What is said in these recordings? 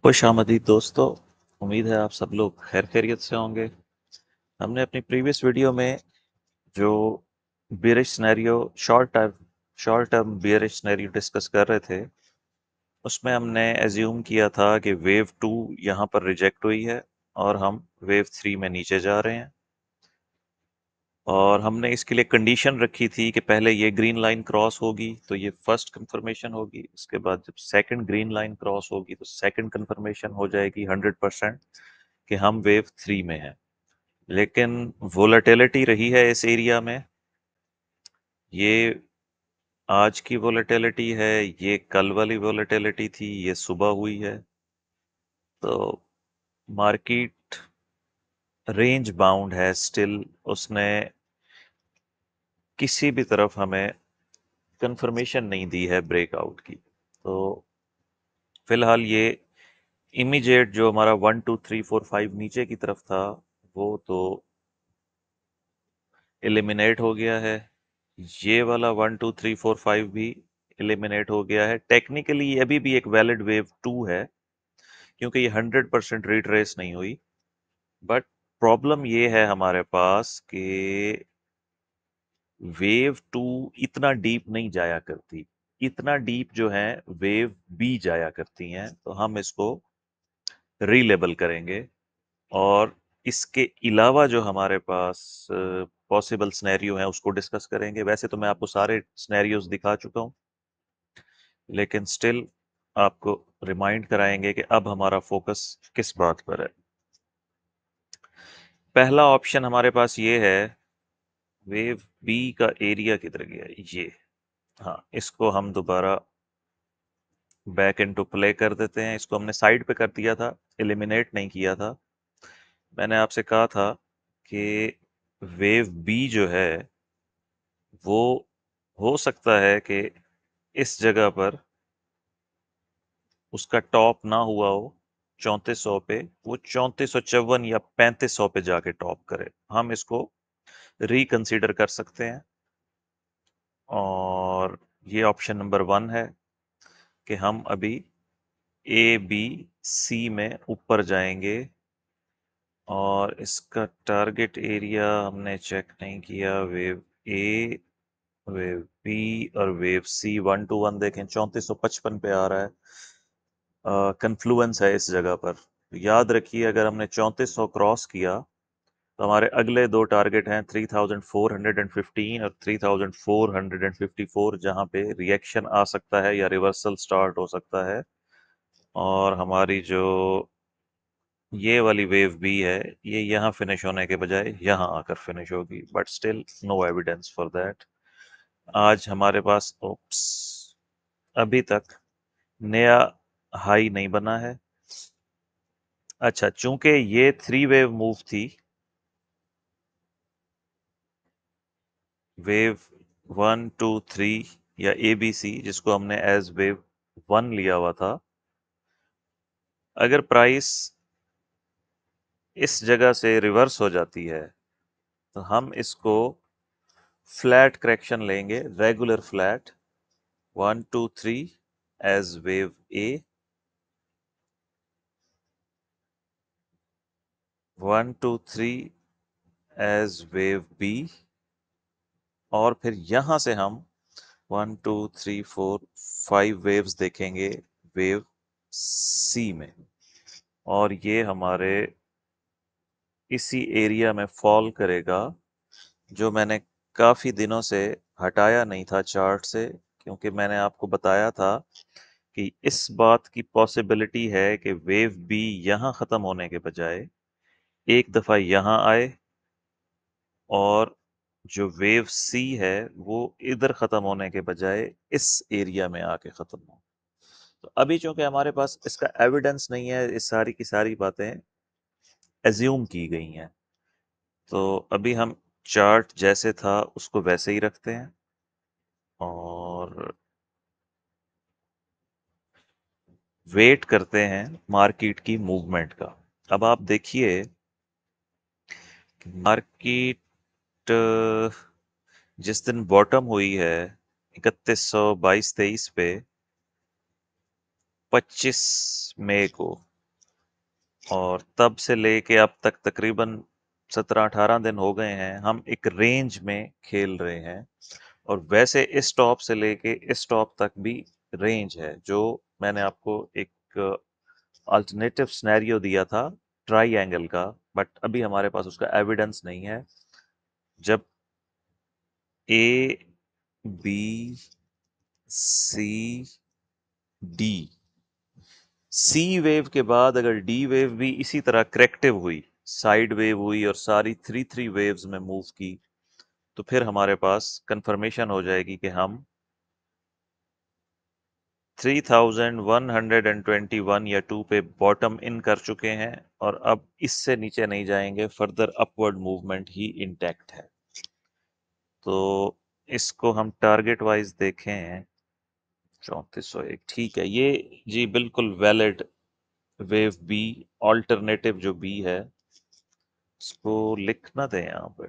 खुश आमदीद दोस्तों। उम्मीद है आप सब लोग खैर खैरियत से होंगे। हमने अपनी प्रीवियस वीडियो में जो bearish scenario short term bearish scenario discuss कर रहे थे, उसमें हमने एज्यूम किया था कि वेव 2 यहाँ पर रिजेक्ट हुई है और हम वेव 3 में नीचे जा रहे हैं। और हमने इसके लिए कंडीशन रखी थी कि पहले ये ग्रीन लाइन क्रॉस होगी तो ये फर्स्ट कंफर्मेशन होगी, उसके बाद जब सेकंड ग्रीन लाइन क्रॉस होगी तो सेकंड कंफर्मेशन हो जाएगी 100% कि हम वेव 3 में हैं। लेकिन वोलेटिलिटी रही है इस एरिया में, ये आज की वोलेटिलिटी है, ये कल वाली वोलेटिलिटी थी, ये सुबह हुई है। तो मार्केट रेंज बाउंड है स्टिल, उसने किसी भी तरफ हमें कंफर्मेशन नहीं दी है ब्रेकआउट की। तो फिलहाल ये इमीडिएट जो हमारा 1 2 3 4 5 नीचे की तरफ था वो तो एलिमिनेट हो गया है। ये वाला 1 2 3 4 5 भी एलिमिनेट हो गया है। टेक्निकली ये अभी भी एक वैलिड वेव 2 है क्योंकि ये 100% रिट्रेस नहीं हुई। बट प्रॉब्लम ये है हमारे पास कि वेव 2 इतना डीप नहीं जाया करती। इतना डीप जो है वेव बी जाया करती हैं, तो हम इसको रीलेबल करेंगे। और इसके अलावा जो हमारे पास पॉसिबल सिनेरियो है उसको डिस्कस करेंगे। वैसे तो मैं आपको सारे सिनेरियोज दिखा चुका हूँ, लेकिन स्टिल आपको रिमाइंड कराएंगे कि अब हमारा फोकस किस बात पर है। पहला ऑप्शन हमारे पास ये है, वेव बी का एरिया किधर गया ये। हाँ, इसको हम दोबारा बैक इनटू प्ले कर देते हैं। इसको हमने साइड पे कर दिया था, एलिमिनेट नहीं किया था। मैंने आपसे कहा था कि वेव बी जो है वो हो सकता है कि इस जगह पर उसका टॉप ना हुआ हो 3400 पे, वो 3454 या 3500 पे जाके टॉप करे। हम इसको रिकंसीडर कर सकते हैं और ये ऑप्शन नंबर 1 है कि हम अभी ए बी सी में ऊपर जाएंगे। और इसका टारगेट एरिया हमने चेक नहीं किया। वेव ए, वेव बी और वेव सी 1 to 1 देखें, 3455 पे आ रहा है। कन्फ्लुएंस है इस जगह पर। याद रखिए, अगर हमने 3400 क्रॉस किया तो हमारे अगले दो टारगेट हैं 3415 और 3454, जहां पे रिएक्शन आ सकता है या रिवर्सल स्टार्ट हो सकता है। और हमारी जो ये वाली वेव बी है, ये यहाँ फिनिश होने के बजाय यहाँ आकर फिनिश होगी। But still no evidence for that. आज हमारे पास ओप्स अभी तक नया हाई नहीं बना है। अच्छा, चूंकि ये 3 वेव मूव थी, वेव 1 2 3 या ABC, जिसको हमने एज वेव 1 लिया हुआ था, अगर प्राइस इस जगह से रिवर्स हो जाती है तो हम इसको फ्लैट करेक्शन लेंगे, रेगुलर फ्लैट 1 2 3 एज वेव ए, 1 2 3 एज वेव बी, और फिर यहां से हम 1 2 3 4 5 वेव्स देखेंगे वेव सी में। और ये हमारे इसी एरिया में फॉल करेगा, जो मैंने काफी दिनों से हटाया नहीं था चार्ट से, क्योंकि मैंने आपको बताया था कि इस बात की पॉसिबिलिटी है कि वेव बी यहाँ खत्म होने के बजाय एक दफा यहाँ आए और जो वेव सी है वो इधर खत्म होने के बजाय इस एरिया में आके खत्म हो। तो अभी चूंकि हमारे पास इसका एविडेंस नहीं है, इस सारी की सारी बातें एज्यूम की गई हैं, तो अभी हम चार्ट जैसे था उसको वैसे ही रखते हैं और वेट करते हैं मार्केट की मूवमेंट का। अब आप देखिए कि मार्केट जिस दिन बॉटम हुई है 3122-23 पे, 25 मई को, और तब से लेके अब तक तकरीबन 17-18 दिन हो गए हैं हम एक रेंज में खेल रहे हैं। और वैसे इस टॉप से लेके इस टॉप तक भी रेंज है, जो मैंने आपको एक अल्टरनेटिव सिनेरियो दिया था ट्राई एंगल का, बट अभी हमारे पास उसका एविडेंस नहीं है। जब A B C D, C wave के बाद अगर डी वेव भी इसी तरह करेक्टिव हुई, साइड वेव हुई और सारी थ्री थ्री वेव्स में मूव की, तो फिर हमारे पास कंफर्मेशन हो जाएगी कि हम 3121 या 2 पे बॉटम इन कर चुके हैं और अब इससे नीचे नहीं जाएंगे, फर्दर अपवर्ड मूवमेंट ही इंटैक्ट है। तो इसको हम टारगेट वाइज देखें, 3401 ठीक है, ये जी बिल्कुल वैलिड वेव बी, ऑल्टरनेटिव जो बी है, इसको लिखना दें यहाँ पे,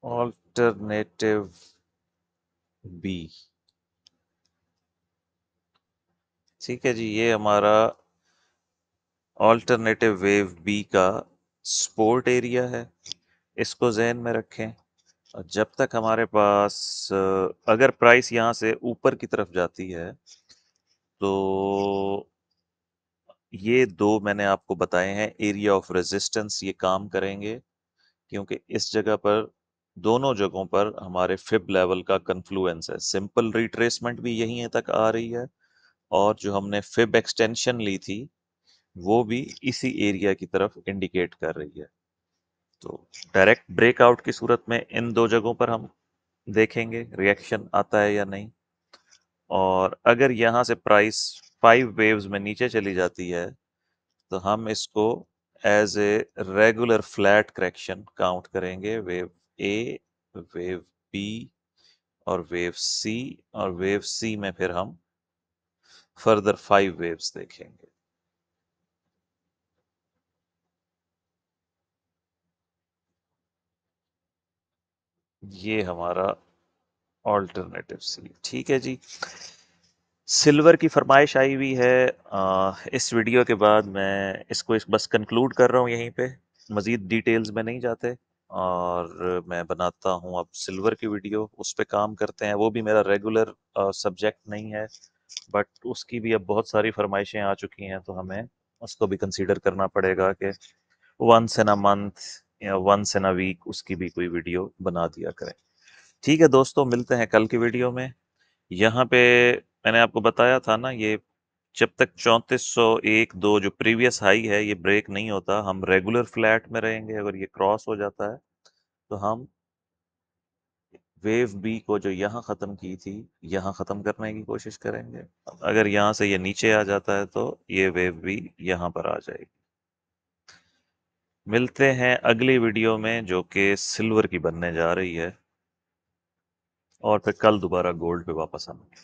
ऑल्टरनेटिव बी। ठीक है जी, ये हमारा ऑल्टरनेटिव वेव बी का सपोर्ट एरिया है, इसको ज़हन में रखें। और जब तक हमारे पास अगर प्राइस यहाँ से ऊपर की तरफ जाती है, तो ये दो मैंने आपको बताए हैं एरिया ऑफ रेजिस्टेंस, ये काम करेंगे, क्योंकि इस जगह पर, दोनों जगहों पर हमारे फिब लेवल का कन्फ्लुएंस है। सिंपल रिट्रेसमेंट भी यहीं तक आ रही है, और जो हमने फिब एक्सटेंशन ली थी वो भी इसी एरिया की तरफ इंडिकेट कर रही है। तो डायरेक्ट ब्रेकआउट की सूरत में इन दो जगहों पर हम देखेंगे रिएक्शन आता है या नहीं। और अगर यहाँ से प्राइस 5 वेव्स में नीचे चली जाती है, तो हम इसको as a regular flat correction count करेंगे। वेव ए, वेव बी और वेव सी, और वेव सी में फिर हम फर्दर 5 वेव्स देखेंगे। ये हमारा ऑल्टरनेटिव सी, ठीक है जी। सिल्वर की फरमाइश आई हुई है, इस वीडियो के बाद मैं इसको बस कंक्लूड कर रहा हूँ यहीं पे, मज़ीद डिटेल्स में नहीं जाते, और मैं बनाता हूँ अब सिल्वर की वीडियो, उस पे काम करते हैं। वो भी मेरा रेगुलर सब्जेक्ट नहीं है, बट उसकी भी अब बहुत सारी फरमाइशें आ चुकी हैं, तो हमें उसको भी कंसीडर करना पड़ेगा कि वंस इन अ मंथ या वंस इन अ वीक उसकी भी कोई वीडियो बना दिया करें। ठीक है दोस्तों, मिलते हैं कल की वीडियो में। यहाँ पे मैंने आपको बताया था ना, ये जब तक 3401-2 जो प्रीवियस हाई है ये ब्रेक नहीं होता, हम रेगुलर फ्लैट में रहेंगे। अगर ये क्रॉस हो जाता है तो हम वेव बी को जो यहाँ ख़त्म की थी, यहाँ ख़त्म करने की कोशिश करेंगे। अगर यहाँ से ये नीचे आ जाता है तो ये वेव बी यहाँ पर आ जाएगी। मिलते हैं अगली वीडियो में जो कि सिल्वर की बनने जा रही है, और फिर कल दोबारा गोल्ड पे वापस आएंगे।